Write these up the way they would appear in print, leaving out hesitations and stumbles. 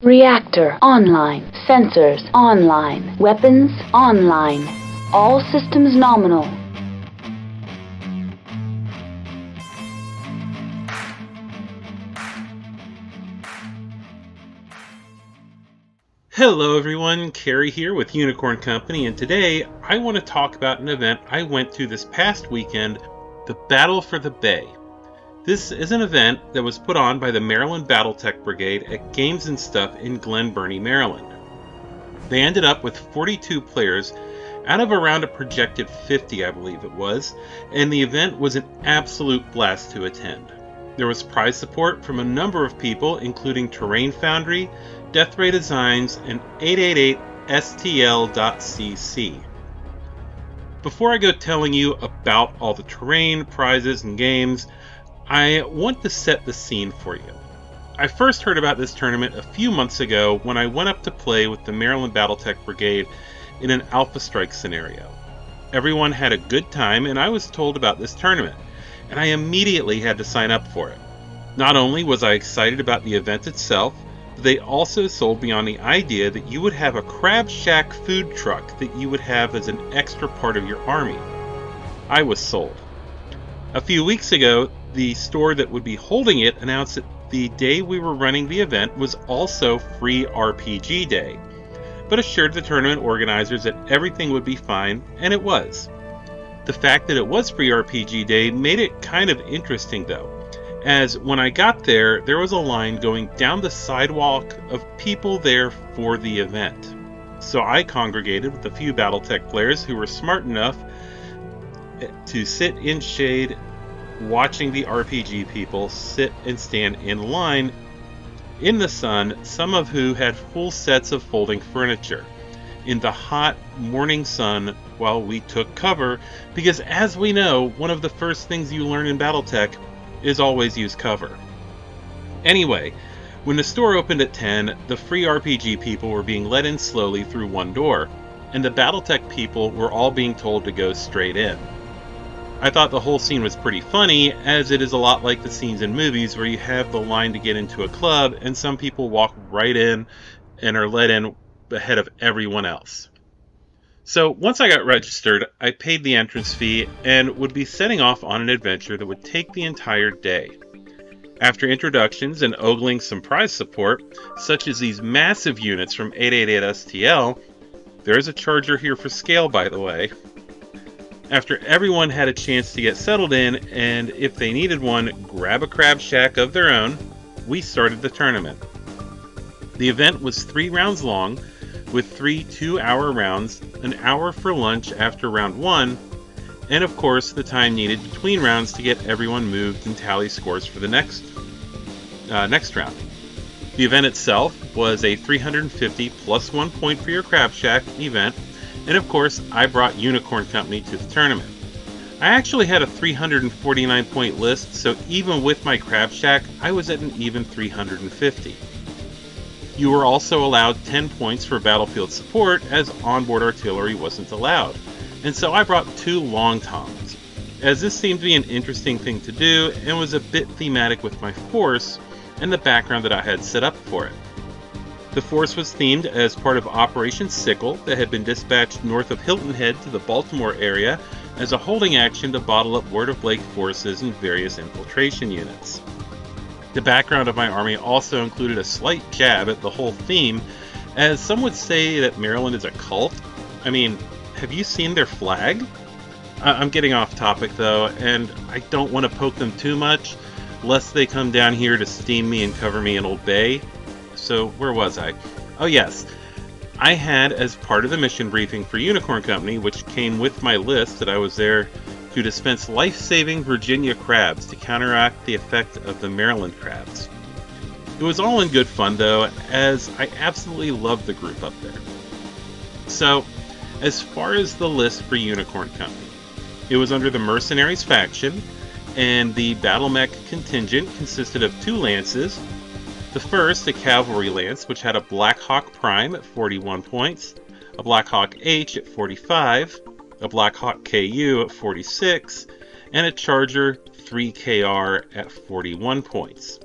Reactor online. Sensors online. Weapons online. All systems nominal. Hello everyone, Carrie here with Unicorn Company, and today I want to talk about an event I went to this past weekend, the Battle for the Bay. This is an event that was put on by the Maryland Battletech Brigade at Games and Stuff in Glen Burnie, Maryland. They ended up with 42 players out of around a projected 50, I believe it was, and the event was an absolute blast to attend. There was prize support from a number of people, including Terrain Foundry, Death Ray Designs, and 888STL.cc. Before I go telling you about all the terrain, prizes, and games, I want to set the scene for you. I first heard about this tournament a few months ago when I went up to play with the Maryland Battletech Brigade in an Alpha Strike scenario. Everyone had a good time, and I was told about this tournament, and I immediately had to sign up for it. Not only was I excited about the event itself, but they also sold me on the idea that you would have a Crab Shack food truck that you would have as an extra part of your army. I was sold. A few weeks ago, the store that would be holding it announced that the day we were running the event was also free RPG day, but assured the tournament organizers that everything would be fine, and it was. The fact that it was free RPG day made it kind of interesting though, as when I got there, there was a line going down the sidewalk of people there for the event. So I congregated with a few Battletech players who were smart enough to sit in shade watching the RPG people sit and stand in line in the sun, some of who had full sets of folding furniture, in the hot morning sun while we took cover, because as we know, one of the first things you learn in Battletech is always use cover. Anyway, when the store opened at 10, the free RPG people were being let in slowly through one door, and the Battletech people were all being told to go straight in. I thought the whole scene was pretty funny, as it is a lot like the scenes in movies where you have the line to get into a club and some people walk right in and are let in ahead of everyone else. So once I got registered, I paid the entrance fee and would be setting off on an adventure that would take the entire day. After introductions and ogling some prize support, such as these massive units from 888STL, there is a charger here for scale, by the way. After everyone had a chance to get settled in, and if they needed one, grab a Crab Shack of their own, we started the tournament. The event was 3 rounds long, with 3 2-hour rounds, an hour for lunch after round 1, and of course the time needed between rounds to get everyone moved and tally scores for the next round. The event itself was a 350 plus 1 point for your Crab Shack event, and of course, I brought Unicorn Company to the tournament. I actually had a 349 point list, so even with my Crab Shack, I was at an even 350. You were also allowed 10 points for battlefield support, as onboard artillery wasn't allowed, and so I brought 2 long toms, as this seemed to be an interesting thing to do and was a bit thematic with my force and the background that I had set up for it. The force was themed as part of Operation Sickle that had been dispatched north of Hilton Head to the Baltimore area as a holding action to bottle up Word of Blake forces and various infiltration units. The background of my army also included a slight jab at the whole theme, as some would say that Maryland is a cult. I mean, have you seen their flag? I'm getting off topic though, and I don't want to poke them too much, lest they come down here to steam me and cover me in Old Bay. So where was I? Oh yes, I had, as part of the mission briefing for Unicorn Company, which came with my list, that I was there to dispense life-saving Virginia crabs to counteract the effect of the Maryland crabs. It was all in good fun though, as I absolutely loved the group up there. So, as far as the list for Unicorn Company, it was under the Mercenaries faction, and the Battle Mech contingent consisted of 2 lances. The first, a Cavalry Lance, which had a Black Hawk Prime at 41 points, a Black Hawk H at 45, a Black Hawk KU at 46, and a Charger 3KR at 41 points.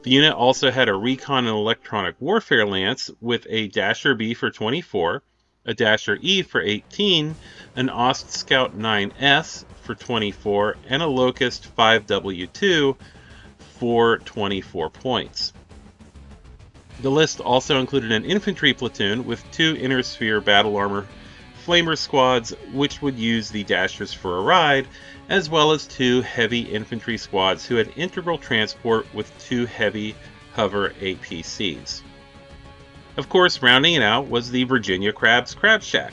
The unit also had a Recon and Electronic Warfare Lance with a Dasher B for 24, a Dasher E for 18, an Ost Scout 9S for 24, and a Locust 5W2 for 24 points. The list also included an infantry platoon with 2 Inner Sphere Battle Armor Flamer squads, which would use the Dashers for a ride, as well as 2 heavy infantry squads who had integral transport with 2 heavy hover APCs. Of course, rounding it out was the Virginia Crab's Crab Shack.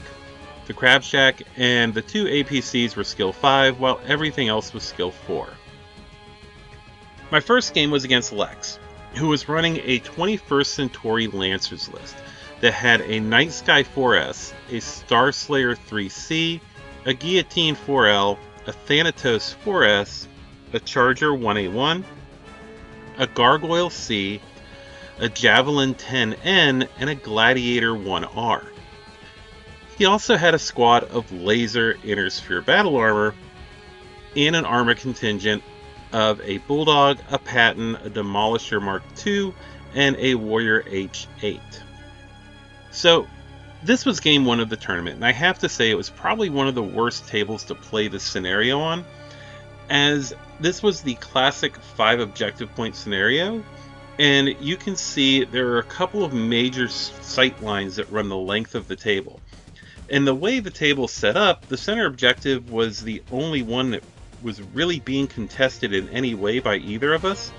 The Crab Shack and the 2 APCs were skill 5, while everything else was skill 4. My first game was against Lex, who was running a 21st Centauri Lancers list that had a Night Sky 4S, a Star Slayer 3C, a Guillotine 4L, a Thanatos 4S, a Charger 1A1, a Gargoyle C, a Javelin 10N, and a Gladiator 1R. He also had a squad of Laser Inner Sphere Battle Armor and an armor contingent of a Bulldog, a Patton, a Demolisher Mark II, and a Warrior H8. So, this was game 1 of the tournament, and I have to say it was probably one of the worst tables to play this scenario on, as this was the classic 5 objective point scenario, and you can see there are a couple of major sight lines that run the length of the table. And the way the table is set up, the center objective was the only one that was really being contested in any way by either of us,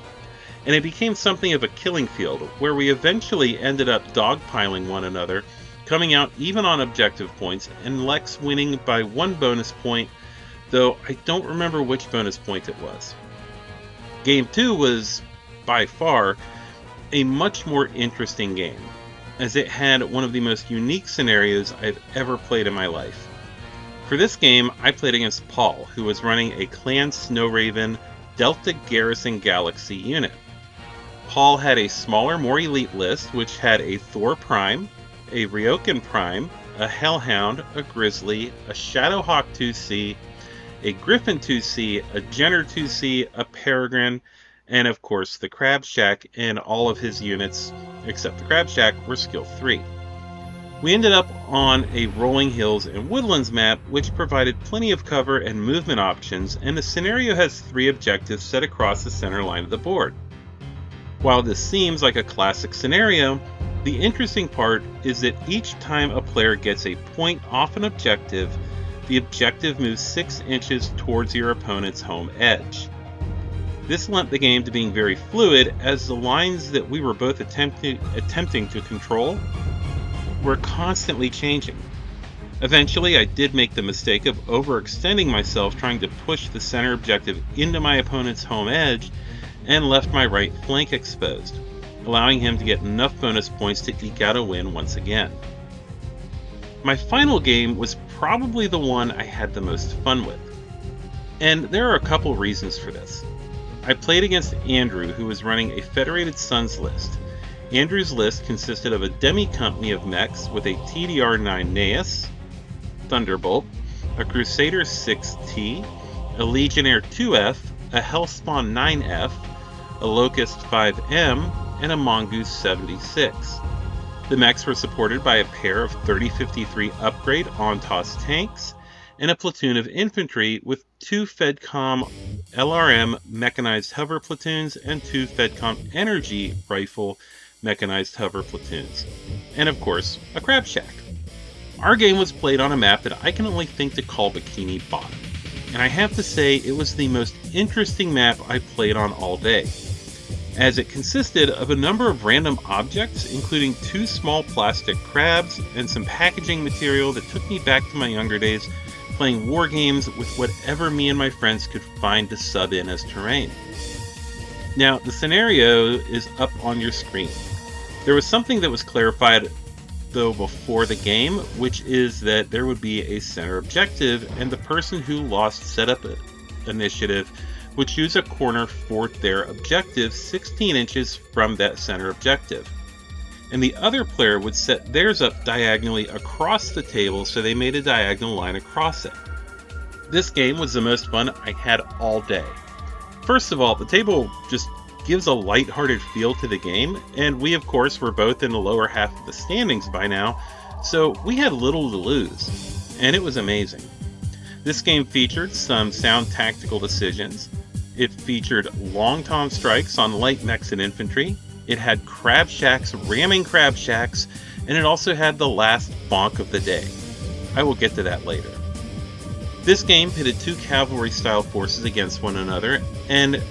and it became something of a killing field, where we eventually ended up dogpiling one another, coming out even on objective points, and Lex winning by 1 bonus point, though I don't remember which bonus point it was. Game 2 was, by far, a much more interesting game, as it had one of the most unique scenarios I've ever played in my life. For this game, I played against Paul, who was running a Clan Snowraven Delta Garrison Galaxy unit. Paul had a smaller, more elite list, which had a Thor Prime, a Ryokan Prime, a Hellhound, a Grizzly, a Shadowhawk 2C, a Griffin 2C, a Jenner 2C, a Peregrine, and of course the Crab Shack, and all of his units, except the Crab Shack, were skill 3. We ended up on a rolling hills and woodlands map, which provided plenty of cover and movement options, and the scenario has 3 objectives set across the center line of the board. While this seems like a classic scenario, the interesting part is that each time a player gets a point off an objective, the objective moves 6 inches towards your opponent's home edge. This lent the game to being very fluid, as the lines that we were both attempting to control were constantly changing. Eventually, I did make the mistake of overextending myself trying to push the center objective into my opponent's home edge, and left my right flank exposed, allowing him to get enough bonus points to eke out a win once again. My final game was probably the one I had the most fun with, and there are a couple reasons for this. I played against Andrew, who was running a Federated Sons list. Andrew's list consisted of a demi-company of mechs with a TDR-9 Naeus, Thunderbolt, a Crusader 6T, a Legionnaire 2F, a Hellspawn 9F, a Locust 5M, and a Mongoose 76. The mechs were supported by a pair of 3053 upgrade on-toss tanks, and a platoon of infantry with 2 FedCom LRM mechanized hover platoons and 2 FedCom energy rifle mechanized hover platoons, and of course, a Crab Shack. Our game was played on a map that I can only think to call Bikini Bottom, and I have to say it was the most interesting map I played on all day, as it consisted of a number of random objects, including 2 small plastic crabs and some packaging material that took me back to my younger days playing war games with whatever me and my friends could find to sub in as terrain. Now, the scenario is up on your screen. There was something that was clarified though before the game, which is that there would be a center objective, and the person who lost setup initiative would choose a corner for their objective 16 inches from that center objective. And the other player would set theirs up diagonally across the table, so they made a diagonal line across it. This game was the most fun I had all day. First of all, the table just gives a lighthearted feel to the game, and we of course were both in the lower half of the standings by now, so we had little to lose, and it was amazing. This game featured some sound tactical decisions. It featured long tom strikes on light mechs and infantry. It had crab shacks ramming crab shacks, and it also had the last bonk of the day. I will get to that later. This game pitted two cavalry-style forces against one another, and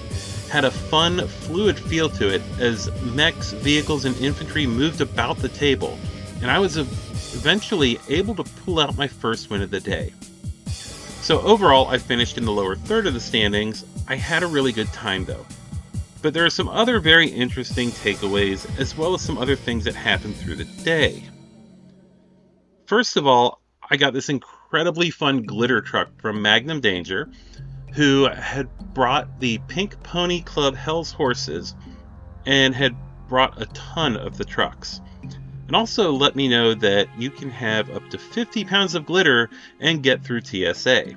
had a fun, fluid feel to it as mechs, vehicles, and infantry moved about the table, and I was eventually able to pull out my first win of the day. So overall, I finished in the lower third of the standings. I had a really good time though. But there are some other very interesting takeaways, as well as some other things that happened through the day. First of all, I got this incredibly fun glitter truck from Magnum Danger, who had brought the Pink Pony Club Hell's Horses and had brought a ton of the trucks. And also let me know that you can have up to 50 pounds of glitter and get through TSA.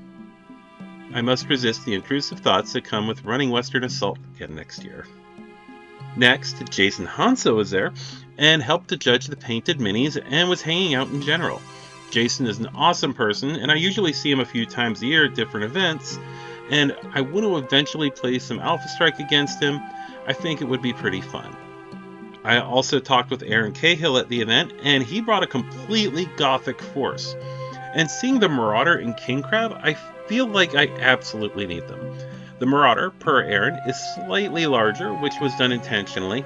I must resist the intrusive thoughts that come with running Western Assault again next year. Next, Jason Hanso was there and helped to judge the painted minis and was hanging out in general. Jason is an awesome person, and I usually see him a few times a year at different events, and I want to eventually play some Alphastrike against him. I think it would be pretty fun. I also talked with Aaron Cahill at the event, and he brought a completely Gothic force. And seeing the Marauder and King Crab, I feel like I absolutely need them. The Marauder, per Aaron, is slightly larger, which was done intentionally.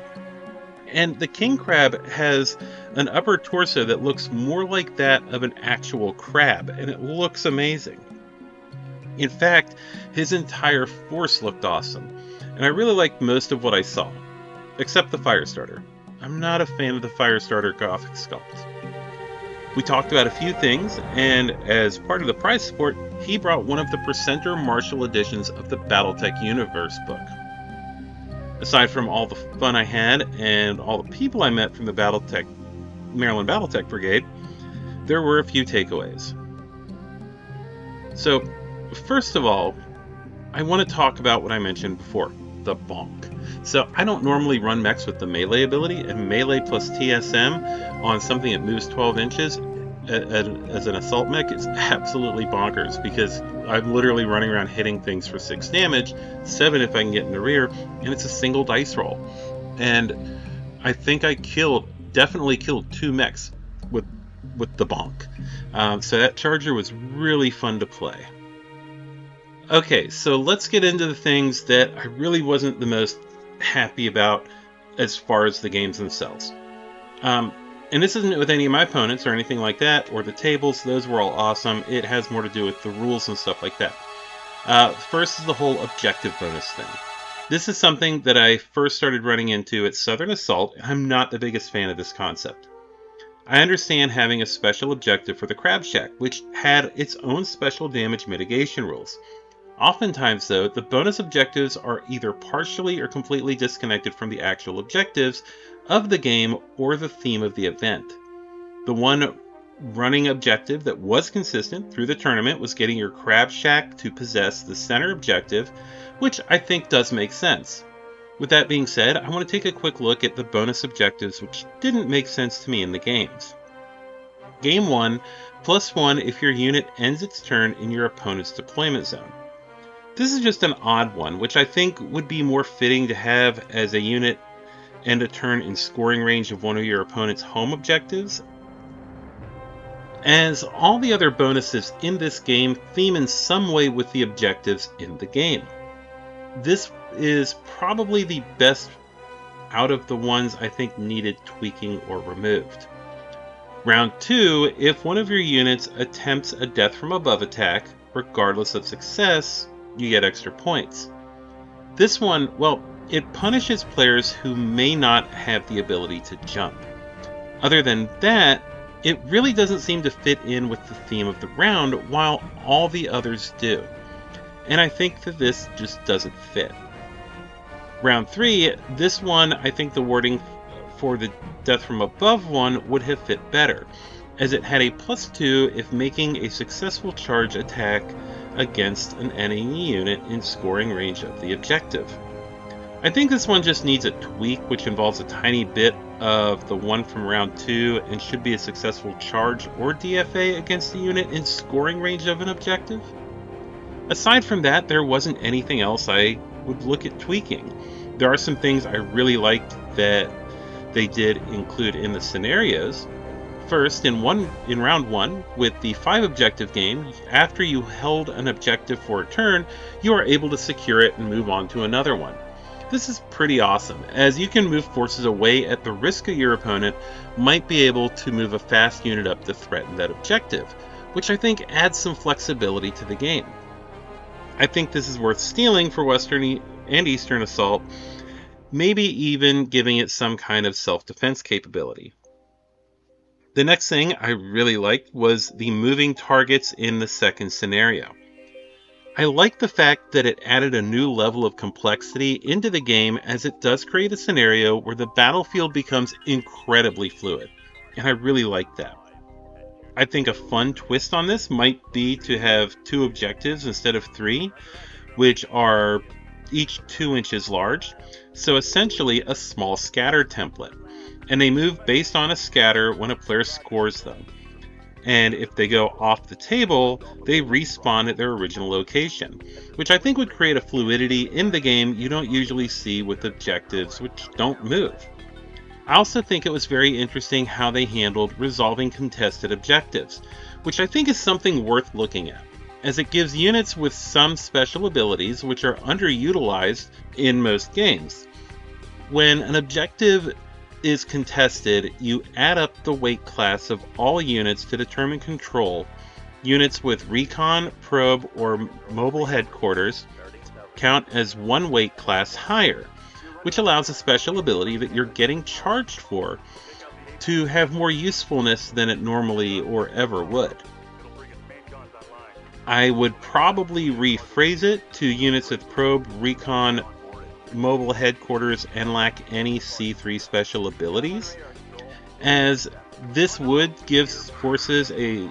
And the King Crab has an upper torso that looks more like that of an actual crab, and it looks amazing. In fact, his entire force looked awesome, and I really liked most of what I saw, except the Firestarter. I'm not a fan of the Firestarter Gothic sculpt. We talked about a few things, and as part of the prize support, he brought one of the Presenter Marshall editions of the BattleTech Universe book. Aside from all the fun I had and all the people I met from the Maryland Battletech Brigade, there were a few takeaways. So, first of all, I want to talk about what I mentioned before, the bonk. So I don't normally run mechs with the melee ability, and melee plus TSM on something that moves 12 inches as an assault mech is absolutely bonkers, because I'm literally running around hitting things for 6 damage, 7 if I can get in the rear, and it's a single dice roll. And I think I definitely killed 2 mechs with the bonk. So that charger was really fun to play. Okay, so let's get into the things that I really wasn't the most happy about as far as the games themselves. And this isn't with any of my opponents or anything like that, or the tables. Those were all awesome. It has more to do with the rules and stuff like that. First is the whole objective bonus thing. This is something that I first started running into at Southern Assault, and I'm not the biggest fan of this concept. I understand having a special objective for the Crab Shack, which had its own special damage mitigation rules. Oftentimes, though, the bonus objectives are either partially or completely disconnected from the actual objectives of the game or the theme of the event. The one running objective that was consistent through the tournament was getting your Crab Shack to possess the center objective, which I think does make sense. With that being said, I want to take a quick look at the bonus objectives which didn't make sense to me in the games. Game 1, +1 if your unit ends its turn in your opponent's deployment zone. This is just an odd one, which I think would be more fitting to have as a unit end a turn in scoring range of one of your opponent's home objectives, as all the other bonuses in this game theme in some way with the objectives in the game. This is probably the best out of the ones I think needed tweaking or removed. Round 2, if one of your units attempts a death from above attack, regardless of success, you get extra points. This one, well, it punishes players who may not have the ability to jump. Other than that, it really doesn't seem to fit in with the theme of the round, while all the others do. And I think that this just doesn't fit. Round 3, this one, I think the wording for the death from above one would have fit better, as it had a +2 if making a successful charge attack against an enemy unit in scoring range of the objective. I think this one just needs a tweak, which involves a tiny bit of the one from round 2 and should be a successful charge or DFA against the unit in scoring range of an objective. Aside from that, there wasn't anything else I would look at tweaking. There are some things I really liked that they did include in the scenarios. First, in round 1, with the 5 objective game, after you held an objective for a turn, you are able to secure it and move on to another one. This is pretty awesome, as you can move forces away at the risk of your opponent might be able to move a fast unit up to threaten that objective, which I think adds some flexibility to the game. I think this is worth stealing for Western and Eastern Assault, maybe even giving it some kind of self-defense capability. The next thing I really liked was the moving targets in the second scenario. I like the fact that it added a new level of complexity into the game, as it does create a scenario where the battlefield becomes incredibly fluid, and I really like that. I think a fun twist on this might be to have 2 objectives instead of 3, which are each 2 inches large, so essentially a small scatter template, and they move based on a scatter when a player scores them. And if they go off the table, they respawn at their original location, which I think would create a fluidity in the game you don't usually see with objectives which don't move. I also think it was very interesting how they handled resolving contested objectives, which I think is something worth looking at, as it gives units with some special abilities which are underutilized in most games. When an objective is contested, you add up the weight class of all units to determine control. Units with recon, probe, or mobile headquarters count as 1 weight class higher, which allows a special ability that you're getting charged for to have more usefulness than it normally or ever would. I would probably rephrase it to units with probe, recon, mobile headquarters, and lack any C3 special abilities, as this would give forces a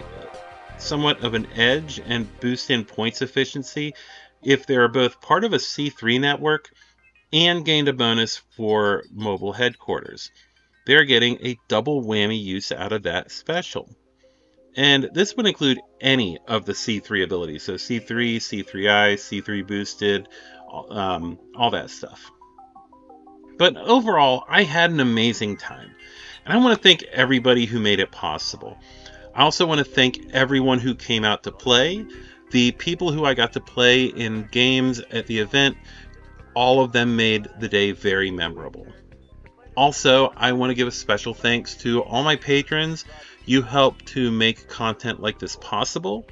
somewhat of an edge and boost in points efficiency if they are both part of a C3 network and gained a bonus for mobile headquarters. They're getting a double whammy use out of that special. And this would include any of the C3 abilities, so C3, C3I, C3 boosted, all that stuff. But overall, I had an amazing time, and I want to thank everybody who made it possible. I also want to thank everyone who came out to play, the people who I got to play in games at the event. All of them made the day very memorable. Also, I want to give a special thanks to all my patrons. You help to make content like this possible.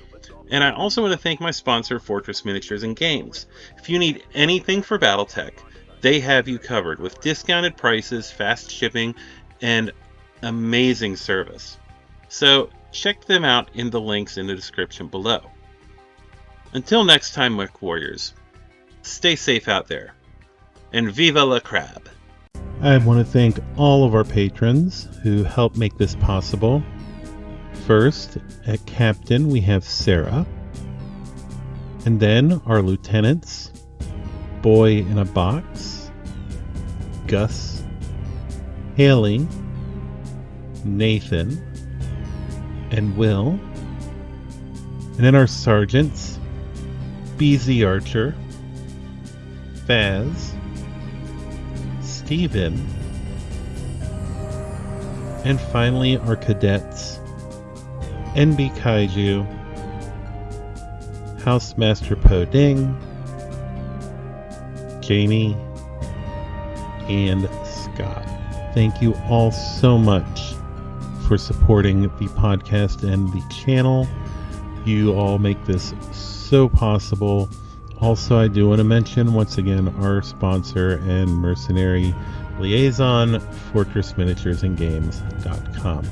And I also want to thank my sponsor, Fortress Miniatures and Games. If you need anything for BattleTech, they have you covered with discounted prices, fast shipping, and amazing service. So check them out in the links in the description below. Until next time, Mech Warriors, stay safe out there, and viva la crab! I want to thank all of our patrons who help make this possible. First, at Captain, we have Sarah. And then our lieutenants, Boy in a Box, Gus, Haley, Nathan, and Will. And then our sergeants, BZ Archer, Faz, Steven, and finally our cadets, NB Kaiju, Housemaster Po Ding, Jamie, and Scott. Thank you all so much for supporting the podcast and the channel. You all make this so possible. Also, I do want to mention once again our sponsor and mercenary liaison, FortressMiniaturesandGames.com.